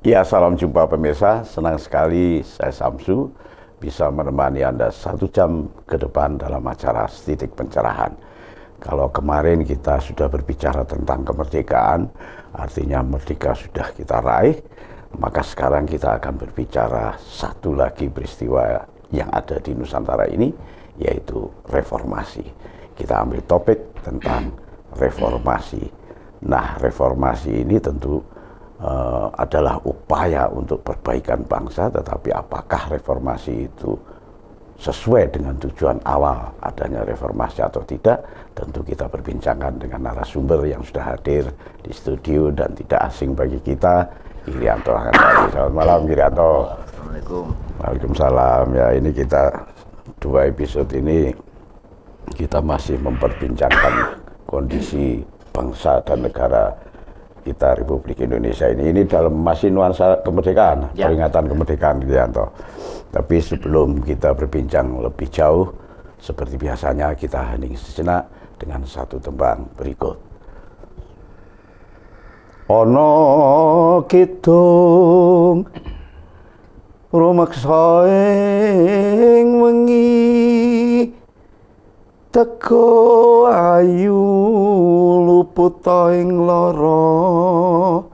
Ya, salam jumpa pemirsa. Senang sekali saya Samsu bisa menemani Anda 1 jam ke depan dalam acara Setitik Pencerahan. Kalau kemarin kita sudah berbicara tentang kemerdekaan, artinya merdeka sudah kita raih, maka sekarang kita akan berbicara satu lagi peristiwa yang ada di Nusantara ini, yaitu reformasi. Kita ambil topik tentang reformasi. Nah, reformasi ini tentu adalah upaya untuk perbaikan bangsa, tetapi apakah reformasi itu sesuai dengan tujuan awal adanya reformasi atau tidak, tentu kita perbincangkan dengan narasumber yang sudah hadir di studio dan tidak asing bagi kita, Irianto Hangali. Selamat malam, Irianto. Assalamualaikum. Waalaikumsalam. Ya, ini kita 2 episode ini kita masih memperbincangkan kondisi bangsa dan negara kita Republik Indonesia ini dalam masih nuansa kemerdekaan, ya. Peringatan kemerdekaan, Irianto. Tapi sebelum kita berbincang lebih jauh, seperti biasanya kita hening sejenak dengan satu tembang berikut. Ono kidung rumeksa ing wengi teko ayu luputa ing lara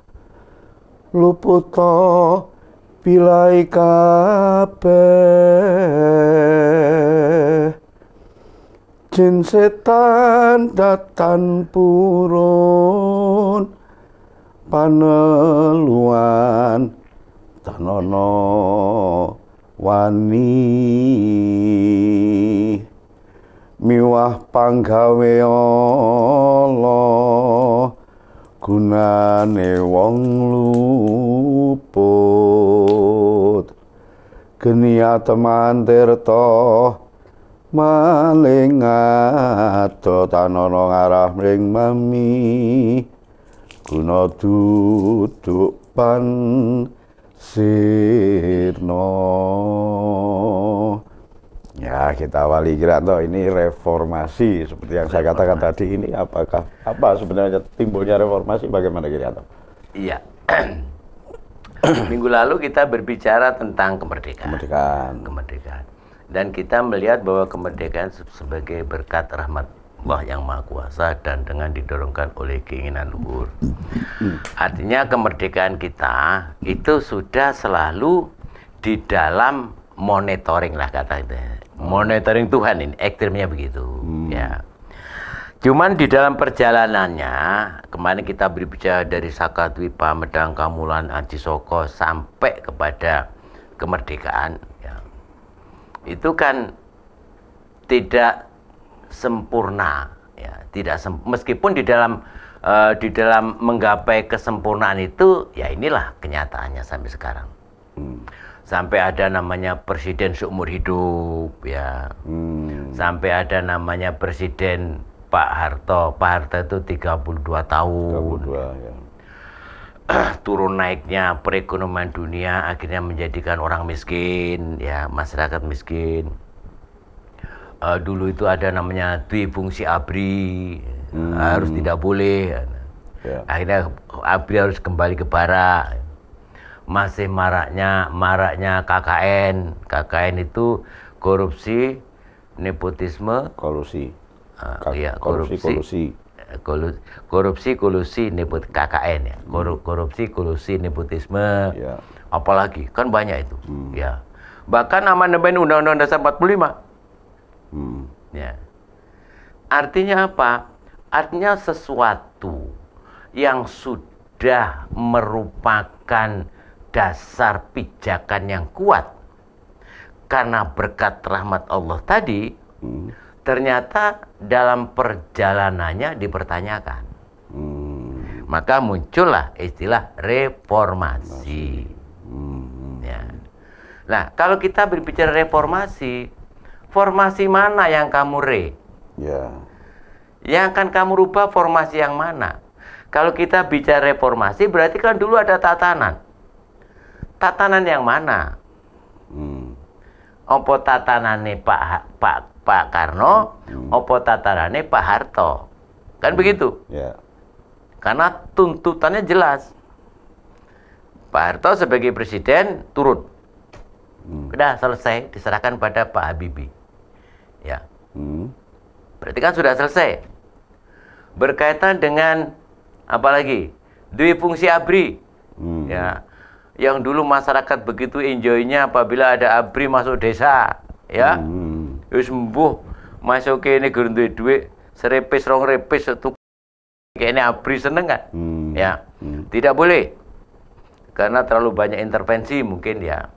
luputa pilai kabeh jin setan datan purun paneluan tanono wani miwah panggawe Allah gunane wong luput geni ateman tirta maling ado tanono ngarah mring mami guna duduk pan sirno. Ya, kita awali Irianto, ini reformasi seperti yang saya katakan tadi. Ini apa sebenarnya timbulnya reformasi, bagaimana Irianto? Iya. Minggu lalu kita berbicara tentang kemerdekaan. Dan kita melihat bahwa kemerdekaan sebagai berkat rahmat Allah yang Maha Kuasa dan dengan didorongkan oleh keinginan luhur. Artinya kemerdekaan kita itu sudah selalu di dalam monitoring lah katanya. Monitoring Tuhan ini, ekstrimnya begitu. Ya. Cuman di dalam perjalanannya, kemarin kita berbicara dari Sakatwipa, Medang Kamulan, Acisoko sampai kepada kemerdekaan. Ya. Itu kan tidak sempurna, ya, meskipun di dalam menggapai kesempurnaan itu, ya inilah kenyataannya sampai sekarang. Sampai ada namanya presiden seumur hidup, ya. Sampai ada namanya presiden Pak Harto. Pak Harto itu 32 tahun. 32, ya. Turun naiknya perekonomian dunia akhirnya menjadikan orang miskin, ya, masyarakat miskin. Dulu itu ada namanya dwi-fungsi ABRI, harus tidak boleh. Ya. Akhirnya ABRI harus kembali ke bara. Masih maraknya KKN. KKN itu korupsi, nepotisme, kolusi. Kolusi, nepotisme, KKN ya. Korupsi, kolusi, nepotisme. Ya. Apalagi kan banyak itu. Ya. Bahkan amandemen Undang-Undang Dasar 45. Ya. Artinya apa? Artinya sesuatu yang sudah merupakan dasar pijakan yang kuat karena berkat rahmat Allah tadi, ternyata dalam perjalanannya dipertanyakan. Maka muncullah istilah reformasi. Ya. Nah, kalau kita berbicara reformasi, formasi mana yang kamu Ya. Yang akan kamu rubah formasi yang mana? Kalau kita bicara reformasi, berarti kan dulu ada tatanan. Tatanan yang mana? Opo tatanane Pak Karno, opo tatanane Pak Harto. Kan begitu? Ya. Karena tuntutannya jelas. Pak Harto sebagai presiden turun. Udah selesai, diserahkan pada Pak Habibie. Ya. Berarti kan sudah selesai. Berkaitan dengan apa lagi? Dui fungsi ABRI. Ya. Yang dulu masyarakat begitu enjoynya apabila ada ABRI masuk desa, ya. Wis mbuh masuk ke ini gurung duit, serepes rong repes itu kayaknya ABRI seneng kan? Ya. Tidak boleh. Karena terlalu banyak intervensi mungkin ya.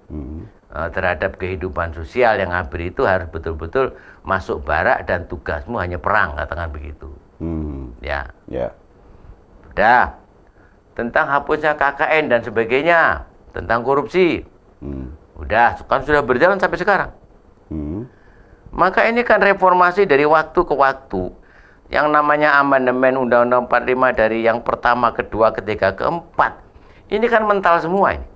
Terhadap kehidupan sosial yang ABRI itu harus betul-betul masuk barak dan tugasmu hanya perang, katakan begitu. Ya. Udah. Tentang hapusnya KKN dan sebagainya, tentang korupsi. Udah, kan sudah berjalan sampai sekarang. Maka ini kan reformasi dari waktu ke waktu. Yang namanya amandemen Undang-Undang 45 dari yang pertama, kedua, ketiga, keempat. Ini kan mental semua ini.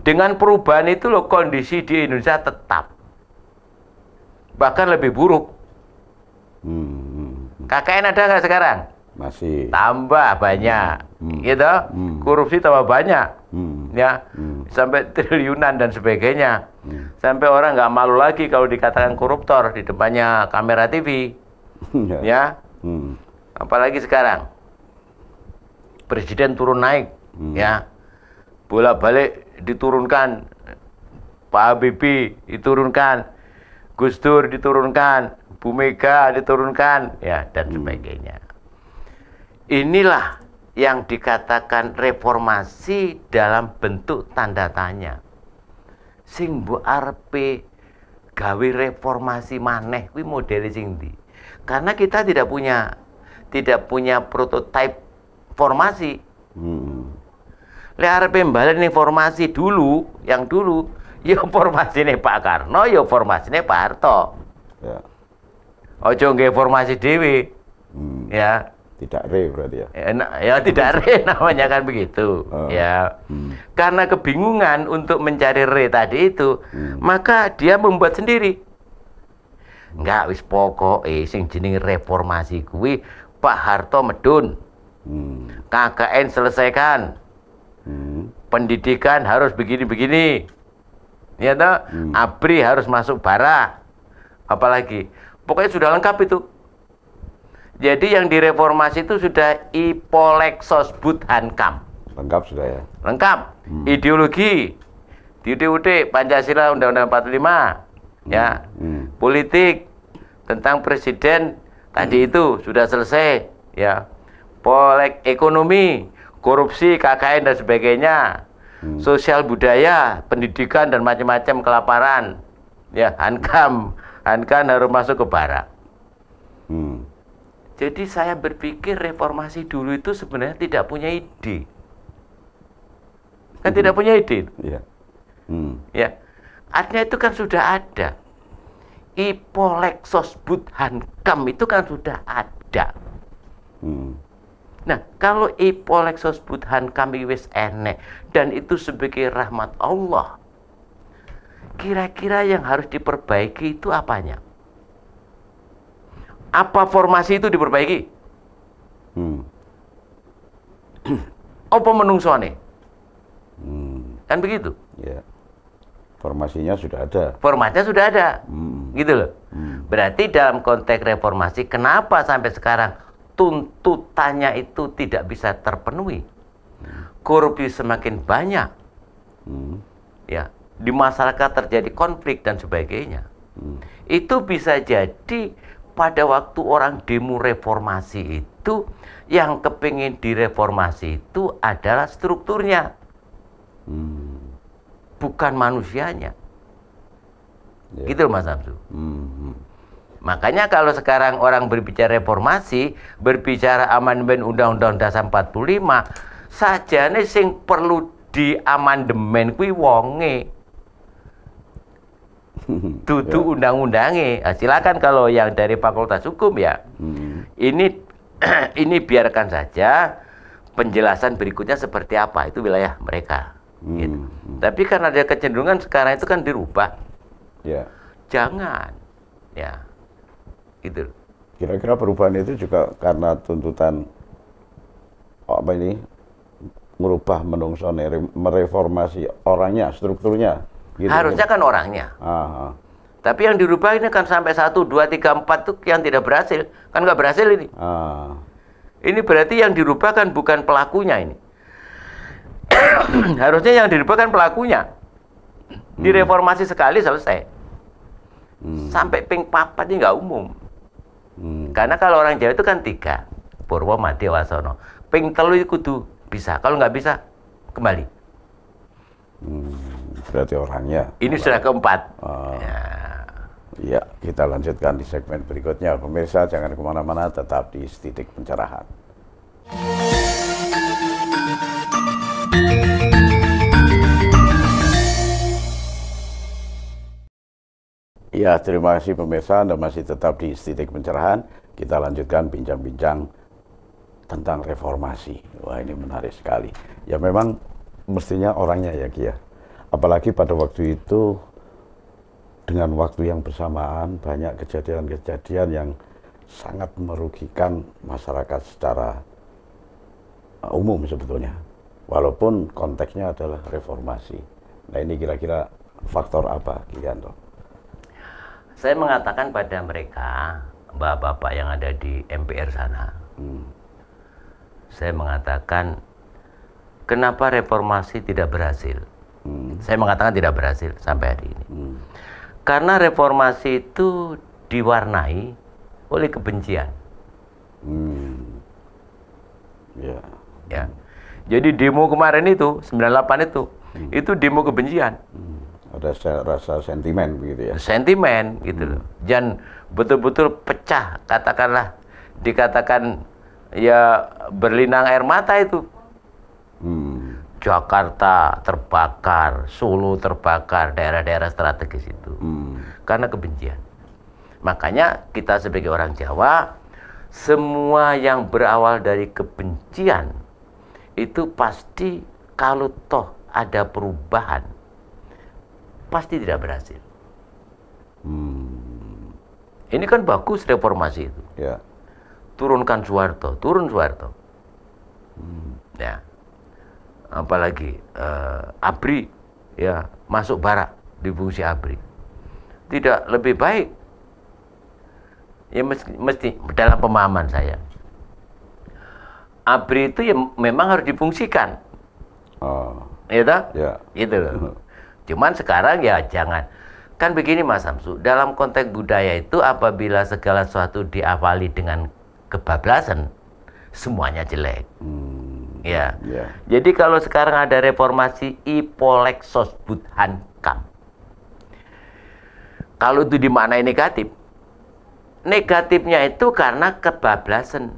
Dengan perubahan itu loh kondisi di Indonesia tetap. Bahkan lebih buruk. KKN ada nggak sekarang? Masih. Tambah banyak, gitu. Korupsi tambah banyak, ya. Sampai triliunan dan sebagainya. Sampai orang nggak malu lagi kalau dikatakan koruptor di depannya kamera TV, ya. Apalagi sekarang, presiden turun naik, ya. Bolak-balik diturunkan, Pak Habibie diturunkan, Gus Dur diturunkan, Bu Mega diturunkan, ya, dan sebagainya. Inilah yang dikatakan reformasi dalam bentuk tanda tanya. Sing mbok arepe gawe reformasi maneh kuwi modele sing ndi? Karena kita tidak punya prototipe formasi. Lek arepe mbalen informasi dulu, yang dulu, ya formasine Pak Karno, ya formasine Pak Harto. Ya. Ojo nggih formasi dhewe. Ya. Tidak re berarti ya? Ya tidak re namanya kan begitu. Ya. Karena kebingungan untuk mencari re tadi itu, maka dia membuat sendiri. Enggak wis pokoke sing jenenge reformasi kuwi Pak Harto medun. KKN selesaikan. Pendidikan harus begini-begini. Ya toh? ABRI harus masuk barak. Apalagi? Pokoknya sudah lengkap itu. Jadi yang direformasi itu sudah Ipolexosbud Hankam. Lengkap sudah ya? Lengkap. Ideologi, DUD, Pancasila, Undang-Undang 45, ya. Politik, tentang presiden, tadi itu sudah selesai, ya. Ekonomi, korupsi, KKN dan sebagainya. Sosial budaya, pendidikan dan macam-macam kelaparan. Ya, Hankam harus masuk ke barak. Jadi saya berpikir reformasi dulu itu sebenarnya tidak punya ide. Kan tidak punya ide. Ya. Artinya itu kan sudah ada. Ipolexosbud Hankam itu kan sudah ada. Nah, kalau Ipolexosbud Hankam wis enek dan itu sebagai rahmat Allah, kira-kira yang harus diperbaiki itu apanya? Apa formasi itu diperbaiki? Apa menungsone? Kan begitu? Ya. Formasinya sudah ada. Formasinya sudah ada. Gitu loh. Berarti dalam konteks reformasi, kenapa sampai sekarang tuntutannya itu tidak bisa terpenuhi? Korupsi semakin banyak. Ya, di masyarakat terjadi konflik dan sebagainya. Itu bisa jadi pada waktu orang demo reformasi itu, yang kepingin direformasi itu adalah strukturnya, bukan manusianya. Gitu loh Mas Samsu. Makanya kalau sekarang orang berbicara reformasi, berbicara amandemen Undang-Undang Dasar 45, sajane sing perlu diamandemen kuwi wonge. Dudu undang-undange. Silakan kalau yang dari Fakultas Hukum ya. Ini biarkan saja penjelasan berikutnya seperti apa, itu wilayah mereka. Gitu. Tapi karena ada kecenderungan sekarang itu kan dirubah. Ya. Jangan. Ya. Gitu. Kira-kira perubahan itu juga karena tuntutan apa ini? merubah menungso, mereformasi orangnya, strukturnya. Gitu, harusnya kan orangnya. Tapi yang dirubah ini kan sampai 1, 2, 3, 4 tuh yang tidak berhasil. Kan nggak berhasil ini. Ini berarti yang dirubah kan bukan pelakunya ini. Harusnya yang dirubah kan pelakunya. Direformasi sekali selesai. Sampai ping papat ini nggak umum. Karena kalau orang Jawa itu kan 3. Purwo, Madya, Wasono. Ping telu itu kudu bisa. Kalau nggak bisa, kembali. Berarti orangnya. Ini sudah keempat. Ya, kita lanjutkan di segmen berikutnya. Pemirsa, jangan kemana-mana, tetap di Titik Pencerahan. Ya, terima kasih pemirsa, Anda masih tetap di Titik Pencerahan. Kita lanjutkan bincang-bincang tentang reformasi. Wah, ini menarik sekali. Ya memang mestinya orangnya ya Ki ya. Apalagi pada waktu itu dengan waktu yang bersamaan banyak kejadian-kejadian yang sangat merugikan masyarakat secara umum sebetulnya. Walaupun konteksnya adalah reformasi. Nah, ini kira-kira faktor apa, Ki Yanto? Saya mengatakan pada mereka, bapak-bapak yang ada di MPR sana, saya mengatakan, kenapa reformasi tidak berhasil? Saya mengatakan tidak berhasil sampai hari ini. Karena reformasi itu diwarnai oleh kebencian. Ya. Jadi demo kemarin itu, 98 itu demo kebencian. Ada rasa sentimen begitu ya? Sentimen gitu loh. Dan betul-betul pecah, katakanlah, dikatakan ya berlinang air mata itu. Jakarta terbakar, Solo terbakar, daerah-daerah strategis itu. Karena kebencian. Makanya kita sebagai orang Jawa, semua yang berawal dari kebencian, itu pasti kalau toh ada perubahan, pasti tidak berhasil. Ini kan bagus reformasi itu. Ya. Turunkan Soeharto, turun Soeharto. Ya. Apalagi ABRI, ya masuk barak di fungsi ABRI. Tidak lebih baik? Ya mesti dalam pemahaman saya. ABRI itu ya memang harus difungsikan. Ya toh? Ya. Gitu loh. Cuman sekarang ya jangan. Kan begini Mas Samsu, dalam konteks budaya itu apabila segala sesuatu diawali dengan kebablasan, semuanya jelek. Ya. Jadi kalau sekarang ada reformasi Ipolek Sosbud Hankam, kalau itu dimaknai negatif, negatifnya itu karena kebablasan.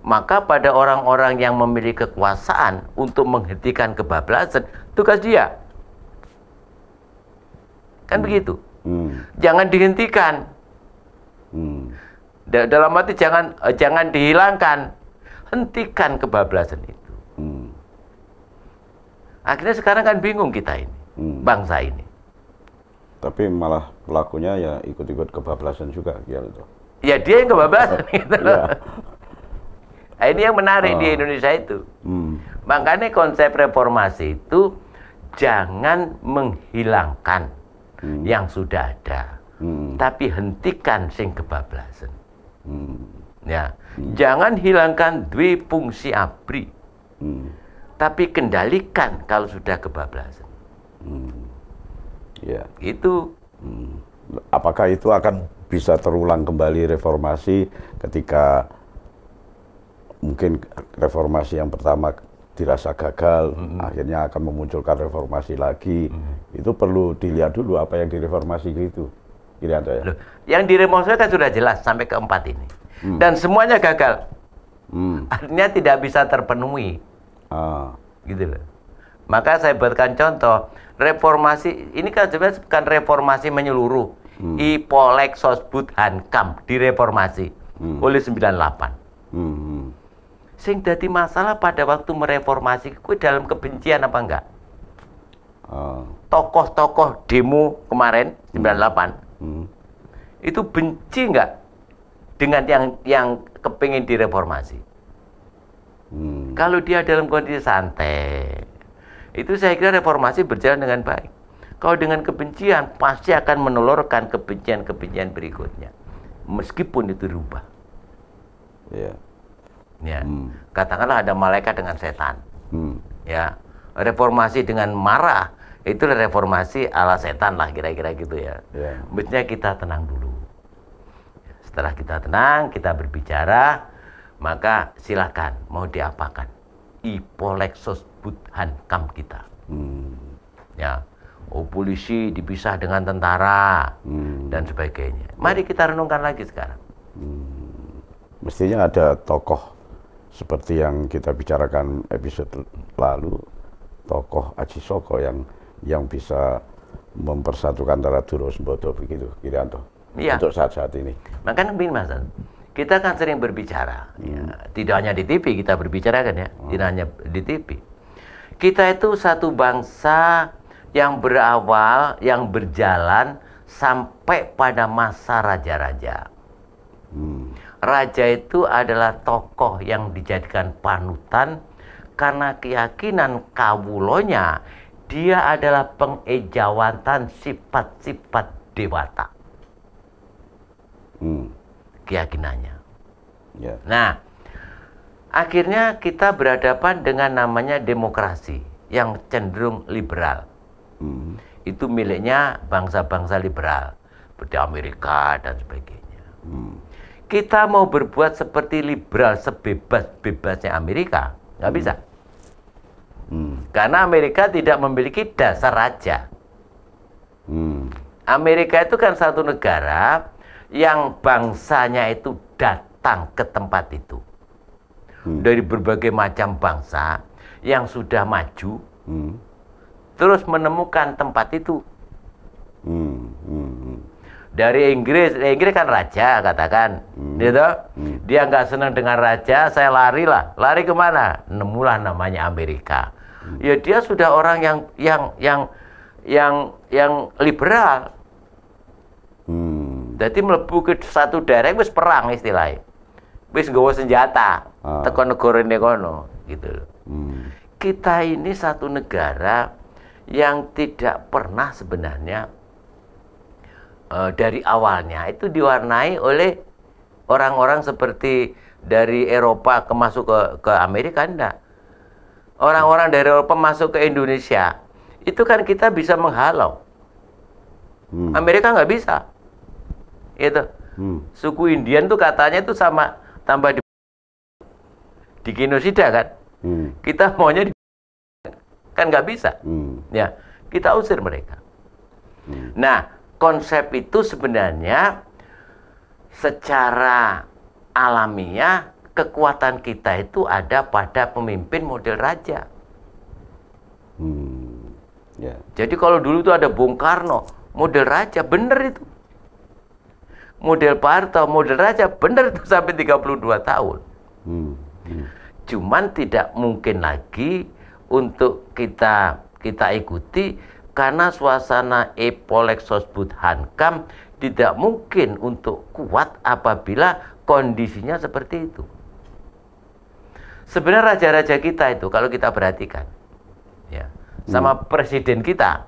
Maka pada orang-orang yang memiliki kekuasaan untuk menghentikan kebablasan, tugas dia. Kan begitu. Jangan dihentikan. Dalam arti jangan dihilangkan. Hentikan kebablasan itu. Akhirnya sekarang kan bingung kita ini. Bangsa ini. Tapi malah pelakunya ya ikut-ikut kebablasan juga. Ya dia yang kebablasan. Gitu loh. Nah, ini yang menarik di Indonesia itu. Makanya konsep reformasi itu jangan menghilangkan yang sudah ada, tapi hentikan sing kebablasan. Ya, jangan hilangkan dwi fungsi ABRI, tapi kendalikan kalau sudah kebablasan. Ya. Itu. Apakah itu akan bisa terulang kembali reformasi ketika mungkin reformasi yang pertama dirasa gagal, akhirnya akan memunculkan reformasi lagi. Itu perlu dilihat dulu apa yang direformasi gitu. Ya? Loh, yang direformasi kan sudah jelas sampai keempat ini. Dan semuanya gagal. Artinya tidak bisa terpenuhi. Gitu loh. Maka saya buatkan contoh, reformasi ini kan sebenarnya bukan reformasi menyeluruh. Ipolek Sosbud Hankam direformasi oleh 98. Sing dadi masalah pada waktu mereformasi kuwi dalam kebencian apa enggak? Tokoh-tokoh demo kemarin 98 itu benci enggak dengan yang kepingin direformasi? Kalau dia dalam kondisi santai, itu saya kira reformasi berjalan dengan baik. Kalau dengan kebencian, pasti akan menelurkan kebencian-kebencian berikutnya, meskipun itu rubah. Ya, katakanlah ada malaikat dengan setan. Ya, reformasi dengan marah, itu reformasi ala setan lah, kira-kira gitu ya. Mestinya kita tenang dulu. Setelah kita tenang, kita berbicara, maka silakan mau diapakan. Ipolexos Budhankam kita. Ya, polisi dipisah dengan tentara dan sebagainya. Mari kita renungkan lagi sekarang. Mestinya ada tokoh seperti yang kita bicarakan episode lalu, tokoh Aji Soko yang bisa mempersatukan antara Duro Sembodo begitu, Kirianto. Untuk saat-saat ini. Makanya begini Mas, kita kan sering berbicara, ya, tidak hanya di TV kita berbicara kan ya, tidak hanya di TV. Kita itu satu bangsa yang berawal, yang berjalan sampai pada masa raja-raja. Raja itu adalah tokoh yang dijadikan panutan karena keyakinan kawulonya dia adalah pengejawantan sifat-sifat dewata. Keyakinannya. Nah, akhirnya kita berhadapan dengan namanya demokrasi yang cenderung liberal. Itu miliknya bangsa-bangsa liberal seperti Amerika dan sebagainya. Kita mau berbuat seperti liberal sebebas-bebasnya Amerika, nggak bisa. Karena Amerika tidak memiliki dasar raja. Amerika itu kan satu negara yang bangsanya itu datang ke tempat itu. Dari berbagai macam bangsa yang sudah maju, terus menemukan tempat itu. Dari Inggris kan raja katakan, gitu. Dia nggak senang dengan raja, saya lari kemana? Nemulah namanya Amerika. Ya dia sudah orang yang liberal. Jadi mlebu ke satu daerah wis perang istilahnya. Wis nggawa senjata, teko negara ini kono, gitu. Kita ini satu negara yang tidak pernah sebenarnya dari awalnya itu diwarnai oleh orang-orang seperti dari Eropa masuk ke Amerika, enggak. Orang-orang dari Eropa masuk ke Indonesia, itu kan kita bisa menghalau. Amerika nggak bisa. Itu suku Indian tuh katanya itu sama tambah di genosida kan. Kita maunya kan nggak bisa. Ya, kita usir mereka. Nah, konsep itu sebenarnya secara alamiah kekuatan kita itu ada pada pemimpin model raja. Jadi kalau dulu itu ada Bung Karno, model raja, bener itu. Model Pak Harto, model raja, bener itu sampai 32 tahun. Cuman tidak mungkin lagi untuk kita ikuti karena suasana Epolexos Budhankam tidak mungkin untuk kuat apabila kondisinya seperti itu. Sebenarnya raja-raja kita itu kalau kita perhatikan, ya, sama presiden kita,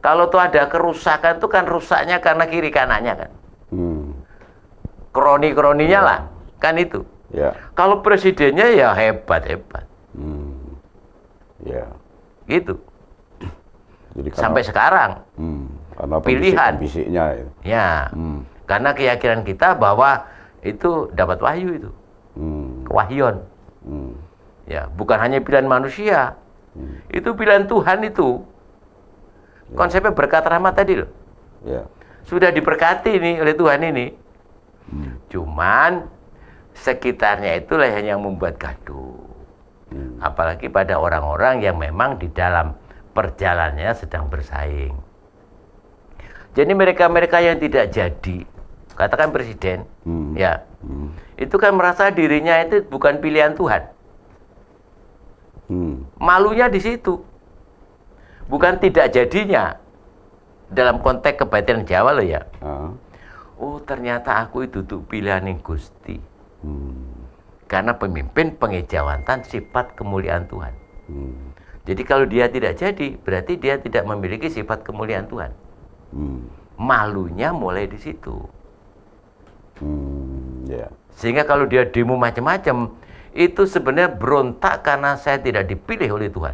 kalau tuh ada kerusakan itu kan rusaknya karena kiri kanannya kan. Kroni-kroninya lah, kan itu. Kalau presidennya ya hebat-hebat. Gitu. Jadi sampai sekarang. Karena pilihan. Ya. Karena keyakinan kita bahwa itu dapat wahyu itu. Kewahyuan. Ya, bukan hanya pilihan manusia. Itu pilihan Tuhan itu. Konsepnya berkat rahmat tadi loh. Sudah diberkati nih oleh Tuhan ini. Cuman sekitarnya itulah yang membuat gaduh. Apalagi pada orang-orang yang memang di dalam perjalanannya sedang bersaing. Jadi mereka-mereka yang tidak jadi, katakan presiden, itu kan merasa dirinya itu bukan pilihan Tuhan. Malunya di situ. Bukan tidak jadinya. Dalam konteks kebatinan Jawa loh ya. Oh ternyata aku itu tuh pilihan yang Gusti. Karena pemimpin pengejawatan sifat kemuliaan Tuhan. Jadi kalau dia tidak jadi, berarti dia tidak memiliki sifat kemuliaan Tuhan. Malunya mulai di situ. Sehingga kalau dia demo macam-macam, itu sebenarnya berontak karena saya tidak dipilih oleh Tuhan.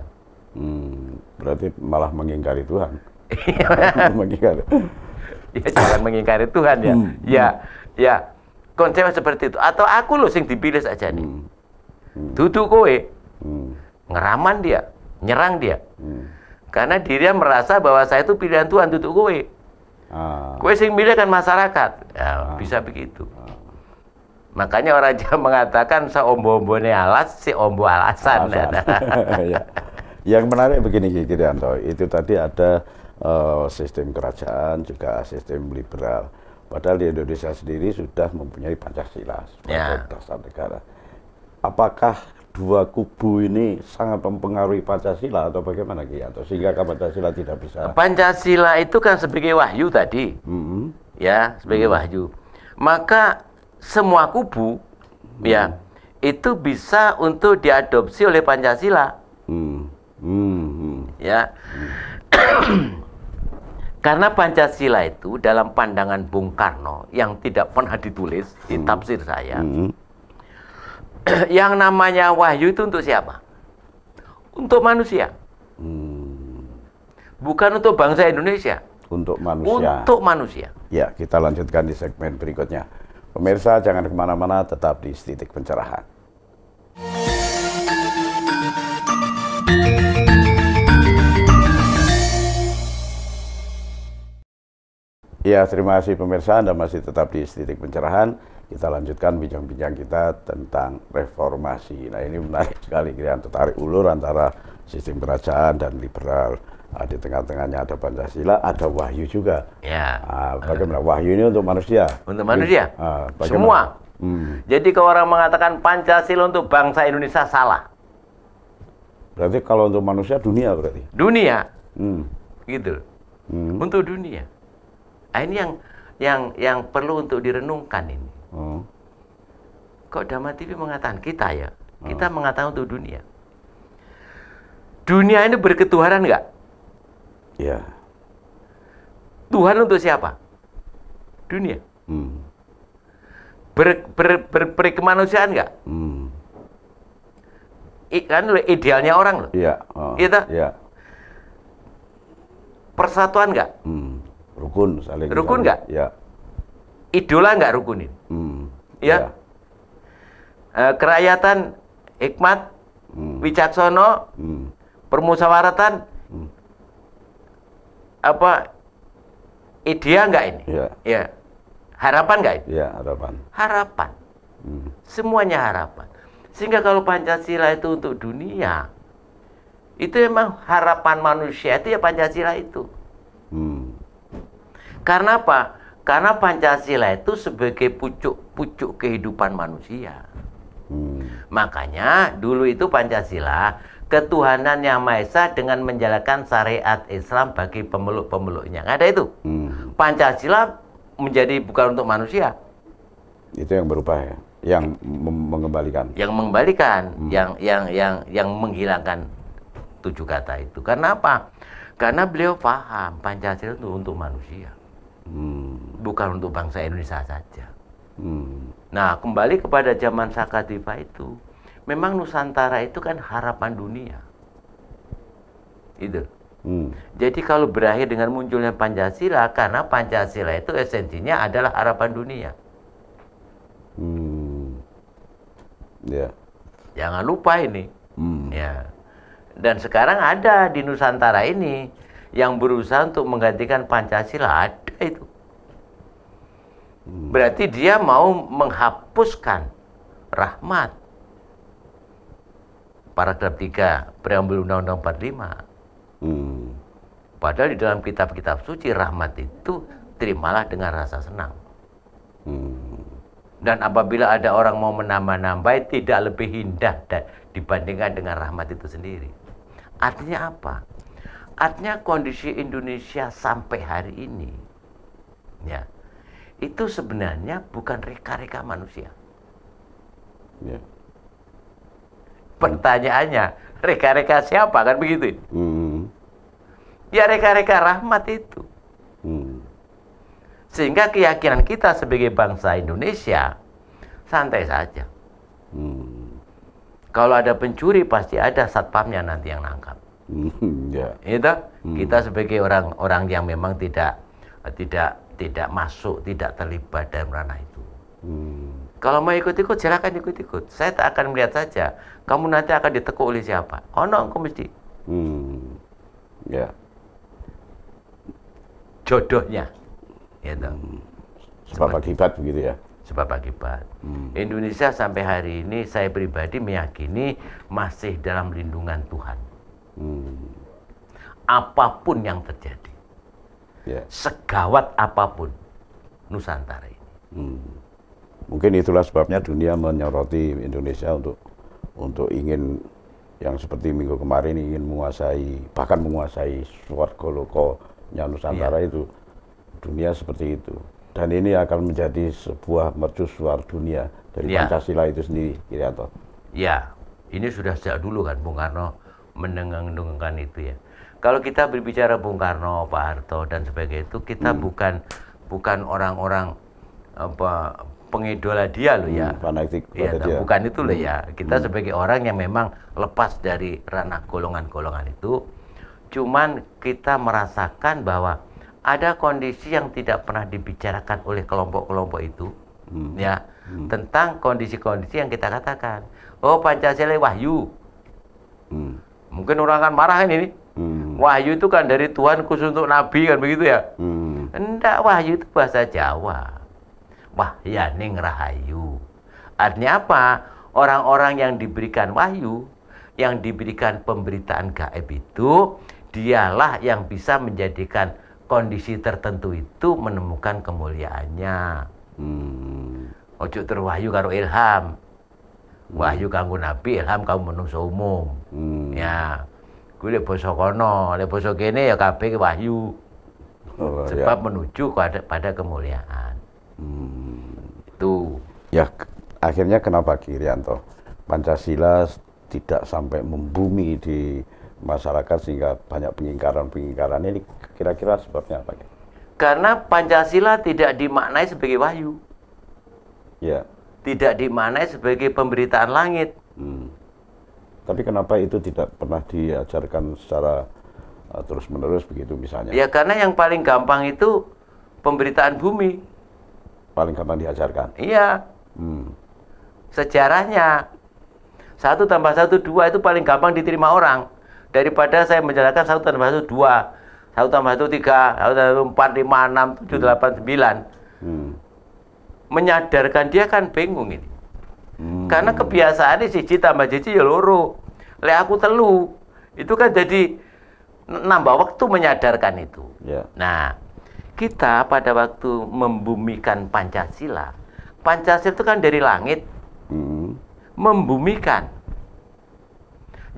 Berarti malah mengingkari Tuhan. Mengingkari. Ya jangan mengingkari Tuhan ya. Ya konsep seperti itu. Atau aku loh sing dipilih saja nih. Duduk kowe. Ngeraman dia, nyerang dia. Karena dia merasa bahwa saya itu pilihan Tuhan, duduk kowe. Kowe sing milih kan masyarakat. Ya, bisa begitu. Makanya orang Jawa mengatakan seombo-ombone alas, si ombo alasan. Ya. Yang menarik begini Ki Kriyanto, itu tadi ada sistem kerajaan juga sistem liberal. Padahal di Indonesia sendiri sudah mempunyai Pancasila sebagai dasar negara. Apakah dua kubu ini sangat mempengaruhi Pancasila atau bagaimana Ki Yanto? Sehingga Pancasila tidak bisa. Pancasila itu kan sebagai wahyu tadi, ya sebagai wahyu. Maka semua kubu, ya itu bisa untuk diadopsi oleh Pancasila. Ya. Karena Pancasila itu dalam pandangan Bung Karno yang tidak pernah ditulis di tafsir saya, yang namanya wahyu itu untuk siapa? Untuk manusia. Bukan untuk bangsa Indonesia. Untuk manusia. Untuk manusia. Ya, kita lanjutkan di segmen berikutnya. Pemirsa jangan kemana-mana, tetap di Titik Pencerahan. Ya, terima kasih pemirsa, Anda masih tetap di Titik Pencerahan. Kita lanjutkan bincang-bincang kita tentang reformasi. Nah, ini menarik sekali, Kriyanto, tarik ulur antara sistem kerajaan dan liberal. Di tengah-tengahnya ada Pancasila, ada wahyu juga. Ya. Bagaimana wahyu ini untuk manusia? Untuk manusia. Semua. Jadi kalau orang mengatakan Pancasila untuk bangsa Indonesia salah. Berarti kalau untuk manusia dunia berarti? Dunia. Gitu. Untuk dunia. Nah, ini yang perlu untuk direnungkan ini. Kok Dhamma TV mengatakan kita ya? Kita mengatakan untuk dunia. Dunia ini berketuhanan enggak? Ya. Tuhan untuk siapa? Dunia. Berkemanusiaan enggak? Kan idealnya orang loh. Iya. Gitu? Iya. Persatuan enggak? Rukun saling. Rukun enggak? Ya. Idola enggak rukunin? Ya. Kerakyatan, hikmat, wicaksono, permusawaratan, apa idea enggak ini? Ya. Ya. Harapan enggak ini? Ya, harapan. Harapan. Semuanya harapan. Sehingga kalau Pancasila itu untuk dunia, itu memang harapan manusia itu ya Pancasila itu. Karena apa? Karena Pancasila itu sebagai pucuk kehidupan manusia. Makanya dulu itu Pancasila ketuhanan yang Maha Esa dengan menjalankan syariat Islam bagi pemeluk-pemeluknya. Ada itu. Pancasila menjadi bukan untuk manusia. Itu yang berubah ya, yang mengembalikan. Yang mengembalikan, yang menghilangkan 7 kata itu. Karena apa? Karena beliau paham Pancasila itu untuk manusia. Bukan untuk bangsa Indonesia saja. Nah, kembali kepada zaman Sakadiva itu, memang Nusantara itu kan harapan dunia. Itu. Jadi kalau berakhir dengan munculnya Pancasila, karena Pancasila itu esensinya adalah harapan dunia. Ya. Jangan lupa ini. Ya. Dan sekarang ada di Nusantara ini yang berusaha untuk menggantikan Pancasila, ada itu. Berarti dia mau menghapuskan rahmat. Paragraf 3 Preambul Undang-Undang 45. Padahal di dalam kitab-kitab suci rahmat itu terimalah dengan rasa senang. Dan apabila ada orang mau menambah-nambah, tidak lebih indah dibandingkan dengan rahmat itu sendiri. Artinya apa? Artinya kondisi Indonesia sampai hari ini, ya, itu sebenarnya bukan reka-reka manusia. Ya. Pertanyaannya, reka-reka siapa kan begitu? Ya reka-reka rahmat itu. Sehingga keyakinan kita sebagai bangsa Indonesia santai saja. Kalau ada pencuri pasti ada satpamnya nanti yang nangkap. Itu kita sebagai orang-orang yang memang tidak masuk, tidak terlibat dalam ranah itu. Kalau mau ikut-ikut silakan ikut-ikut. Saya tak akan melihat saja. Kamu nanti akan ditekuk oleh siapa? Oh no, engkau mesti. Jodohnya. Gitu. Sebab akibat begitu ya. Sebab akibat. Indonesia sampai hari ini saya pribadi meyakini masih dalam lindungan Tuhan. Apapun yang terjadi, segawat apapun Nusantara ini. Mungkin itulah sebabnya dunia menyoroti Indonesia untuk ingin yang seperti minggu kemarin ingin menguasai, bahkan menguasai swarga-lokanya Nusantara itu. Dunia seperti itu. Dan ini akan menjadi sebuah mercusuar dunia dari Pancasila itu sendiri, Irianto. Ya, ini sudah sejak dulu kan Bung Karno mendengung-dengungkan itu ya. Kalau kita berbicara Bung Karno, Pak Harto dan sebagainya itu, kita bukan orang-orang pengidola dia loh ya. Fanatik ya, dia. Bukan itu loh ya. Kita sebagai orang yang memang lepas dari ranah golongan-golongan itu, cuman kita merasakan bahwa ada kondisi yang tidak pernah dibicarakan oleh kelompok-kelompok itu, ya, tentang kondisi-kondisi yang kita katakan. Oh, Pancasila wahyu. Mungkin orang akan marah ini. Wahyu itu kan dari Tuhan khusus untuk Nabi kan begitu ya? Enggak, wahyu itu bahasa Jawa. Wahyaning rahayu. Artinya apa? Orang-orang yang diberikan wahyu, yang diberikan pemberitaan gaib itu, dialah yang bisa menjadikan kondisi tertentu itu menemukan kemuliaannya. Ojo terwahyu karo ilham. Wahyu kanggo nabi, ilham kamu menungso umum. Ya. Kuwi lek basa kono, lek basa kene ya kabeh wahyu. Sebab menuju pada kemuliaan. Itu. Ya, akhirnya kenapa Irianto Pancasila tidak sampai membumi di masyarakat sehingga banyak pengingkaran ini, kira-kira sebabnya apa? Karena Pancasila tidak dimaknai sebagai wahyu. Ya. Tidak dimaknai sebagai pemberitaan langit. Tapi kenapa itu tidak pernah diajarkan secara terus-menerus begitu misalnya? Ya karena yang paling gampang itu pemberitaan bumi. Paling gampang diajarkan? Iya. Sejarahnya 1 tambah 1 2 itu paling gampang diterima orang. Daripada saya menjelaskan 1 tambah 1 2, 1 tambah 1 3, 1 tambah 1 4, 5, 6, 7, 8, 9. Menyadarkan dia kan bingung ini. Karena kebiasaannya siji tambah siji ya loro. Lek aku telu. Itu kan jadi nambah waktu menyadarkan itu. Nah, kita pada waktu membumikan Pancasila. Pancasila itu kan dari langit. Membumikan.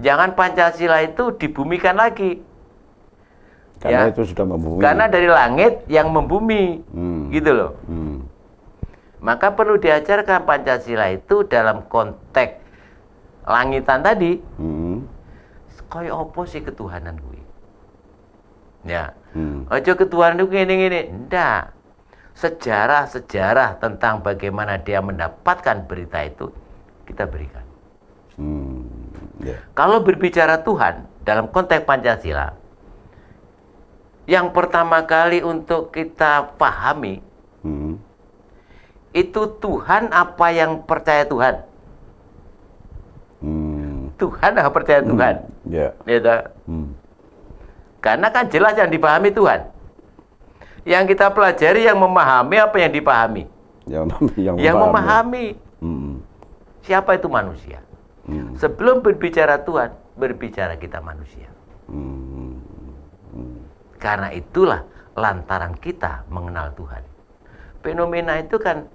Jangan Pancasila itu dibumikan lagi. Karena itu sudah membumi. Karena dari langit yang membumi. Gitu loh. Maka perlu diajarkan Pancasila itu dalam konteks langitan tadi. Kaya apa sih ketuhanan gue? Ya. Ojo ketuhanan itu gini-gini. Enggak. Sejarah-sejarah tentang bagaimana dia mendapatkan berita itu kita berikan. Kalau berbicara Tuhan dalam konteks Pancasila, yang pertama kali untuk kita pahami itu Tuhan apa yang percaya Tuhan? Tuhan apa percaya Tuhan? Gitu. Karena kan jelas yang dipahami Tuhan. Yang kita pelajari yang memahami apa yang dipahami? Yang memahami. Siapa itu manusia? Sebelum berbicara Tuhan, berbicara kita manusia. Karena itulah lantaran kita mengenal Tuhan. Fenomena itu kan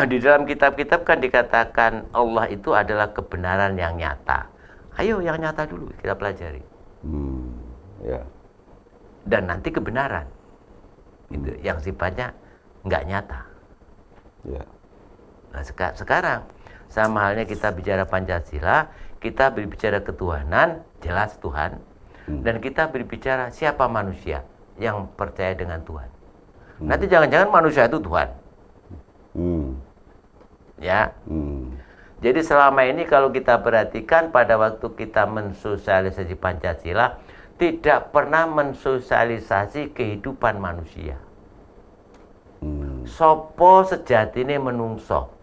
di dalam kitab-kitab kan dikatakan Allah itu adalah kebenaran yang nyata. Ayo yang nyata dulu kita pelajari. Dan nanti kebenaran. Itu yang sifatnya nggak nyata. Nah sekarang sama halnya kita bicara Pancasila, kita berbicara ketuhanan, jelas Tuhan, dan kita berbicara siapa manusia yang percaya dengan Tuhan. Nanti jangan-jangan manusia itu Tuhan. Ya. Jadi selama ini kalau kita perhatikan pada waktu kita mensosialisasi Pancasila, tidak pernah mensosialisasi kehidupan manusia. Sopo sejatine menungso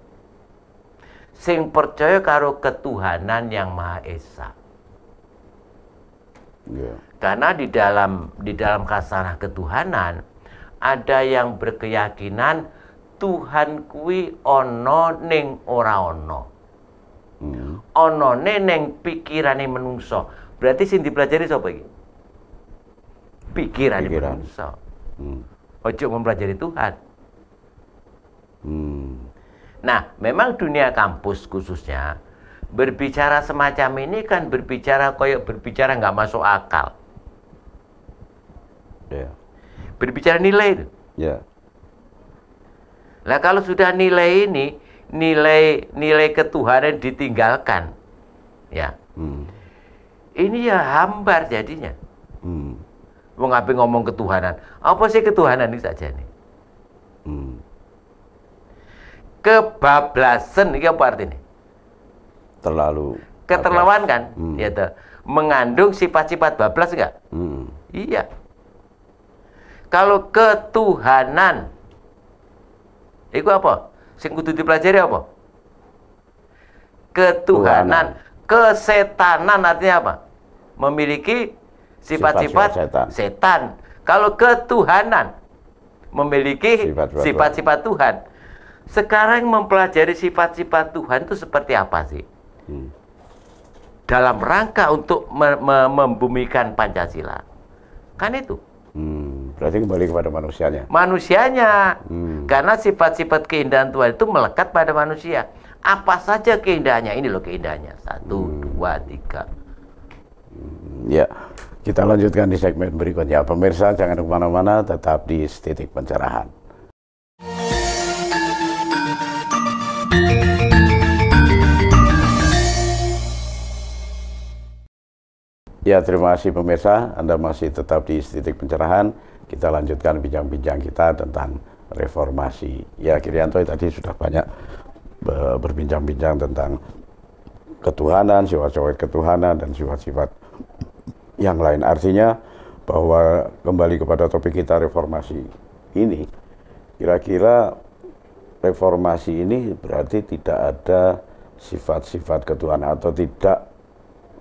sing percaya karo ketuhanan yang Maha Esa. Karena di dalam kasanah ketuhanan ada yang berkeyakinan Tuhan kuwi ono ning ora ono. Onone ning pikirane menungso. Berarti sing dipelajari sapa iki? Pikirane menungso. Ojo mempelajari Tuhan. Nah, memang dunia kampus khususnya berbicara semacam ini kan berbicara kayak berbicara nggak masuk akal. Berbicara nilai itu. Nah, kalau sudah nilai ini, nilai ketuhanan ditinggalkan, ya, ini ya hambar jadinya. Mau ngapain ngomong ketuhanan? Apa sih ketuhanan ini saja nih? Kebablasan ini apa artinya? Terlalu keterlaluan kan? Ya toh. Mengandung sifat-sifat bablas enggak? Iya. Kalau ketuhanan itu apa? Sing kudu dipelajari apa? Ketuhanan. Kesetanan artinya apa? Memiliki sifat-sifat setan. Kalau ketuhanan memiliki sifat-sifat Tuhan. Sekarang mempelajari sifat-sifat Tuhan itu seperti apa sih? Dalam rangka untuk membumikan Pancasila. Kan itu. Berarti kembali kepada manusianya. Manusianya. Karena sifat-sifat keindahan Tuhan itu melekat pada manusia. Apa saja keindahannya? Ini loh keindahannya. 1, 2, 3. Ya, kita lanjutkan di segmen berikutnya. Pemirsa jangan kemana-mana, tetap di Titik Pencerahan. Ya, terima kasih pemirsa. Anda masih tetap di Titik Pencerahan. Kita lanjutkan bincang-bincang kita tentang reformasi. Ya, Kirianto tadi sudah banyak berbincang-bincang tentang ketuhanan, sifat-sifat ketuhanan, dan sifat-sifat yang lain. Artinya bahwa kembali kepada topik kita reformasi ini, kira-kira reformasi ini berarti tidak ada sifat-sifat ketuhanan atau tidak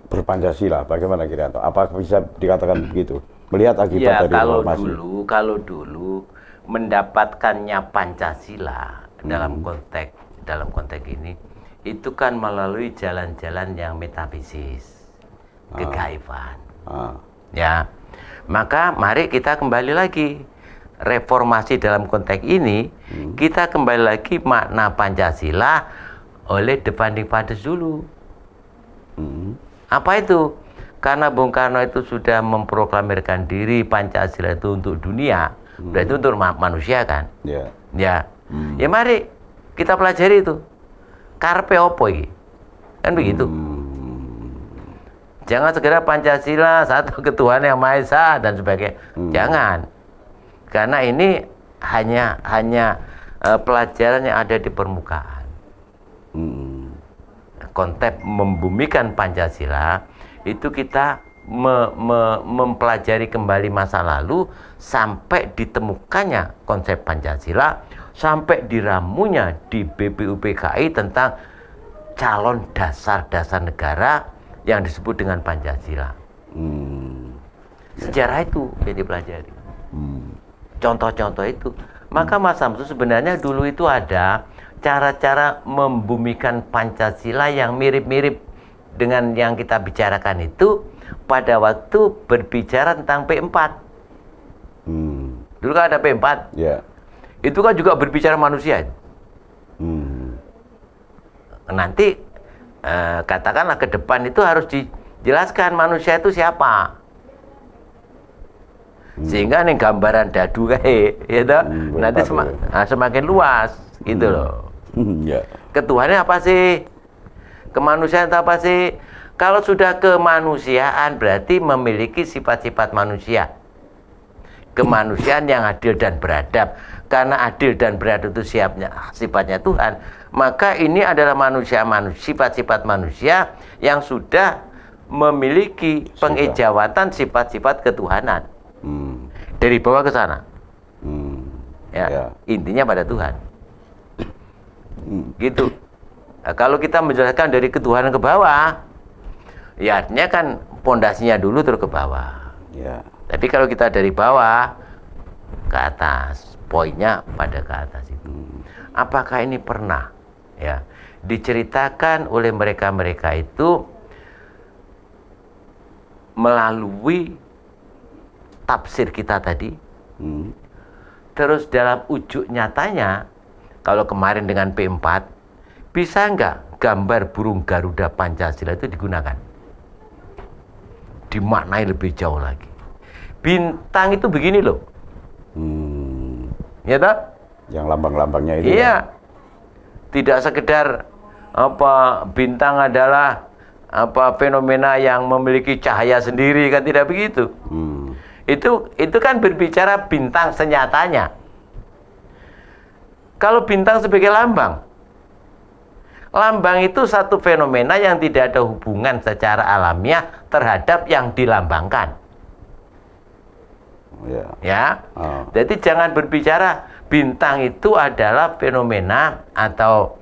berpancasila. Bagaimana Kirianto? Apa bisa dikatakan begitu? Melihat akibat dari reformasi. Kalau dulu mendapatkannya Pancasila dalam konteks ini itu kan melalui jalan-jalan yang metafisis, kegaifan. Ya. Maka mari kita kembali lagi reformasi dalam konteks ini, kita kembali lagi makna Pancasila oleh Devanding Fades dulu. Apa itu? Karena Bung Karno itu sudah memproklamirkan diri Pancasila itu untuk dunia, berarti untuk manusia kan? Ya, ya mari kita pelajari itu. Karpe opo iki? Kan begitu. Jangan segera Pancasila satu ketuhanan yang Maha Esa dan sebagainya. Jangan. Karena ini hanya pelajaran yang ada di permukaan. Konsep membumikan Pancasila itu kita mempelajari kembali masa lalu sampai ditemukannya konsep Pancasila, sampai diramunya di BPUPKI tentang calon dasar-dasar negara yang disebut dengan Pancasila. Sejarah itu yang dipelajari. Contoh-contoh itu. Maka Mas Samsu sebenarnya dulu itu ada cara-cara membumikan Pancasila yang mirip-mirip dengan yang kita bicarakan itu pada waktu berbicara tentang P4. Dulu kan ada P4. Itu kan juga berbicara manusia. Nanti katakanlah ke depan itu harus dijelaskan manusia itu siapa. Sehingga nih gambaran dadu kayak gitu, nanti semakin luas gitu loh. Ketuhannya apa sih? Kemanusiaan itu apa sih? Kalau sudah kemanusiaan berarti memiliki sifat-sifat manusia. Kemanusiaan yang adil dan beradab. Karena adil dan beradab itu sifatnya Tuhan, maka ini adalah sifat-sifat manusia yang sudah memiliki pengejawatan sifat-sifat ketuhanan. Dari bawah ke sana. Ya, intinya pada Tuhan. Gitu. Nah, kalau kita menjelaskan dari ketuhanan ke bawah, ya artinya kan pondasinya dulu terus ke bawah. Ya. Tapi kalau kita dari bawah ke atas, poinnya pada ke atas itu. Apakah ini pernah ya diceritakan oleh mereka-mereka itu melalui tafsir kita tadi? Terus dalam ujuk nyatanya, kalau kemarin dengan P4, bisa nggak gambar burung Garuda Pancasila itu digunakan? Dimaknai lebih jauh lagi. Bintang itu begini loh. Ya toh? Yang lambang-lambangnya itu. Iya. Tidak sekedar bintang adalah fenomena yang memiliki cahaya sendiri, kan tidak begitu. Itu kan berbicara bintang senyatanya. Kalau bintang sebagai lambang itu satu fenomena yang tidak ada hubungan secara alamiah terhadap yang dilambangkan. Ya. Jadi jangan berbicara bintang itu adalah fenomena atau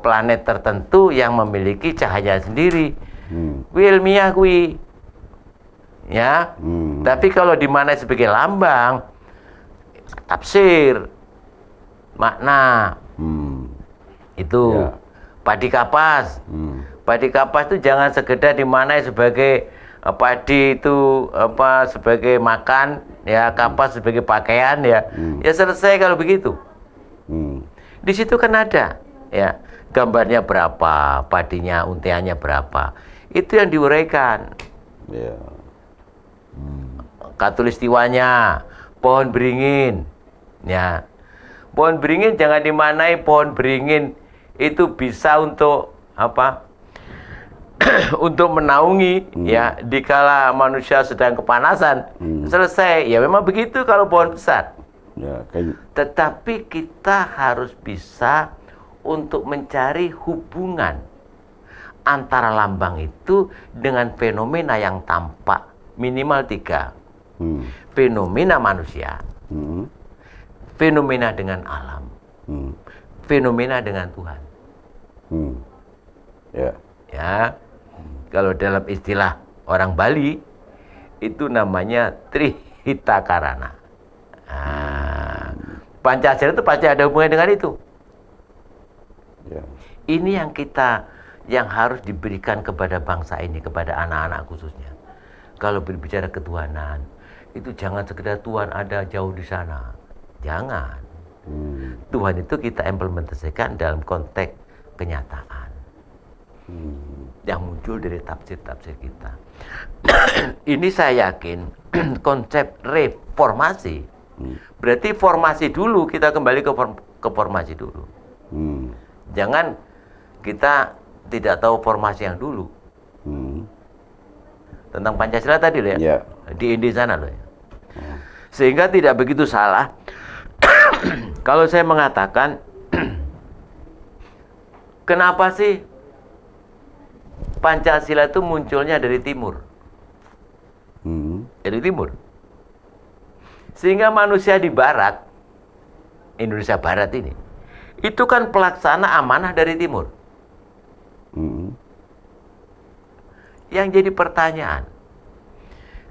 planet tertentu yang memiliki cahaya sendiri. Ilmiah kui. Ya. Tapi kalau dimaknai sebagai lambang, tafsir, makna, itu padi kapas. Padi kapas itu jangan sekedar dimaknai sebagai padi itu sebagai makan, ya, kapas sebagai pakaian, ya. Ya selesai kalau begitu. Di situ kan ada, ya, gambarnya berapa, padinya, untiannya berapa. Itu yang diuraikan. Katulistiwanya, pohon beringin, ya. Pohon beringin jangan dimaknai pohon beringin itu bisa untuk untuk menaungi, ya, dikala manusia sedang kepanasan. Selesai. Ya memang begitu kalau pohon besar. Tetapi kita harus bisa untuk mencari hubungan antara lambang itu dengan fenomena yang tampak, minimal 3. Fenomena manusia, fenomena dengan alam, fenomena dengan Tuhan. Ya, kalau dalam istilah orang Bali itu namanya Trihita Karana. Pancasila itu pasti ada hubungannya dengan itu. Ini yang harus diberikan kepada bangsa ini, kepada anak-anak khususnya. Kalau berbicara ketuhanan, itu jangan sekedar Tuhan ada jauh di sana. Jangan. Tuhan itu kita implementasikan dalam konteks kenyataan yang muncul dari tafsir-tafsir kita. Ini saya yakin konsep reformasi berarti formasi dulu, kita kembali ke formasi dulu. Jangan kita tidak tahu formasi yang dulu. Tentang Pancasila tadi loh, ya. Di Indi sana loh, ya. Sehingga tidak begitu salah kalau saya mengatakan kenapa sih Pancasila itu munculnya dari timur. Dari timur. Sehingga manusia di barat, Indonesia Barat ini, itu kan pelaksana amanah dari timur. Yang jadi pertanyaan,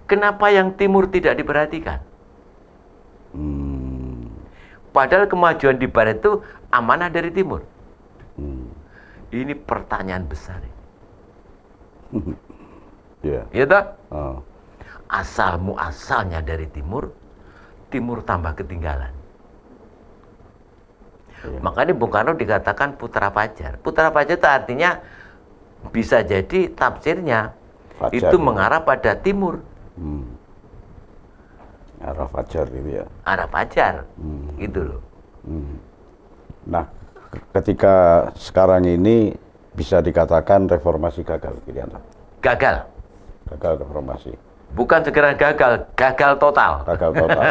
kenapa yang timur tidak diperhatikan? Padahal kemajuan di barat itu amanah dari timur. Ini pertanyaan besar. Iya tak? Asal muasalnya dari timur, timur tambah ketinggalan. Makanya Bung Karno dikatakan putra fajar. Putra fajar itu artinya bisa jadi tafsirnya fajar, itu mengarah pada timur. Arah fajar gitu ya. Arah fajar, gitu loh. Nah, ketika sekarang ini bisa dikatakan reformasi gagal, Girianto? Gagal. Gagal reformasi. Bukan segera gagal, gagal total. Gagal total.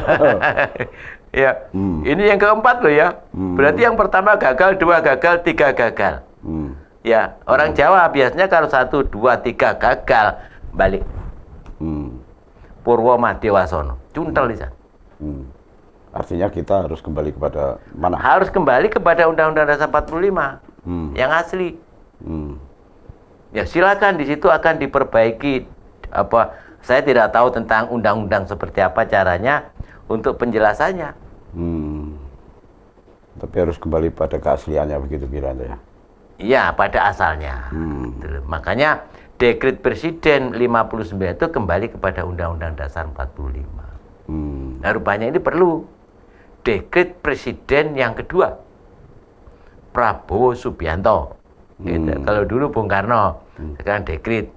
Ya, ini yang keempat loh ya. Berarti yang pertama gagal, dua gagal, tiga gagal. Ya, orang Jawa biasanya kalau 1, 2, 3 gagal, balik. Purwo Madyawasono, cuntel di sana. Artinya kita harus kembali kepada mana? Harus kembali kepada Undang-Undang Dasar 45 yang asli. Ya silakan, di situ akan diperbaiki apa. Saya tidak tahu tentang undang-undang seperti apa caranya untuk penjelasannya. Tapi harus kembali pada keasliannya begitu Girianto ya? Iya, pada asalnya. Makanya Dekret Presiden 59 itu kembali kepada Undang-Undang Dasar 45. Nah, rupanya ini perlu Dekret Presiden yang kedua, Prabowo Subianto. Gitu. Kalau dulu Bung Karno, sekarang dekret.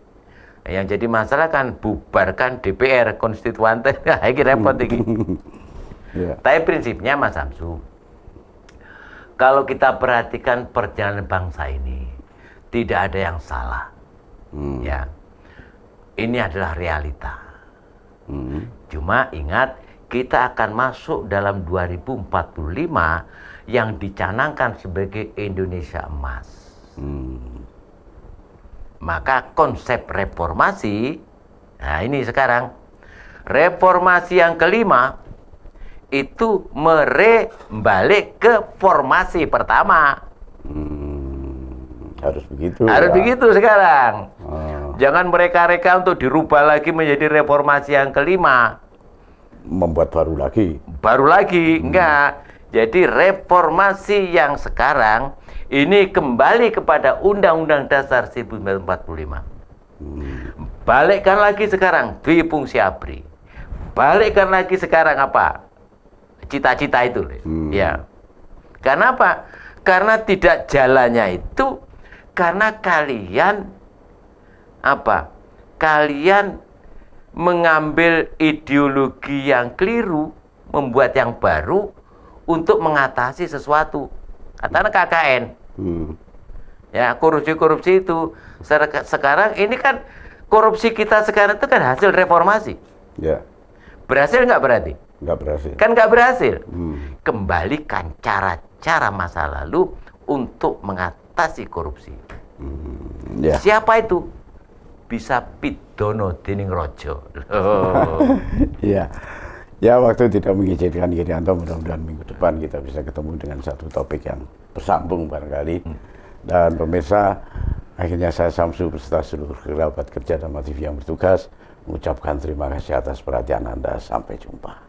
Yang jadi masalah kan bubarkan DPR konstituante. Nah, ini repot ini. Tapi prinsipnya Mas Samsu, kalau kita perhatikan perjalanan bangsa ini, tidak ada yang salah. Ya, ini adalah realita. Cuma ingat, kita akan masuk dalam 2045 yang dicanangkan sebagai Indonesia Emas. Maka konsep reformasi, nah ini sekarang, reformasi yang kelima, itu balik ke formasi pertama. Harus begitu. Harus begitu sekarang. Jangan mereka-reka untuk dirubah lagi menjadi reformasi yang kelima. Membuat baru lagi. Baru lagi, enggak. Jadi reformasi yang sekarang ini kembali kepada Undang-Undang Dasar 1945. Balikkan lagi sekarang dwi fungsi ABRI. Balikkan lagi sekarang apa? Cita-cita itu. Ya. Karena apa? Karena tidak jalannya itu karena kalian apa? Kalian mengambil ideologi yang keliru, membuat yang baru untuk mengatasi sesuatu. Katakanlah KKN. Ya, korupsi-korupsi itu sekarang ini kan korupsi kita sekarang itu kan hasil reformasi. Ya. Berhasil nggak berarti? Nggak berhasil. Kan nggak berhasil. Kembalikan cara-cara masa lalu untuk mengatasi korupsi. Ya. Siapa itu? Bisa pidono dening rojo. Iya. Ya, waktu tidak mengizinkan Girianto, mudah-mudahan minggu depan kita bisa ketemu dengan satu topik yang bersambung barangkali. Dan pemirsa, akhirnya saya Samsu beserta seluruh kerabat kerja Dharma TV yang bertugas mengucapkan terima kasih atas perhatian Anda. Sampai jumpa.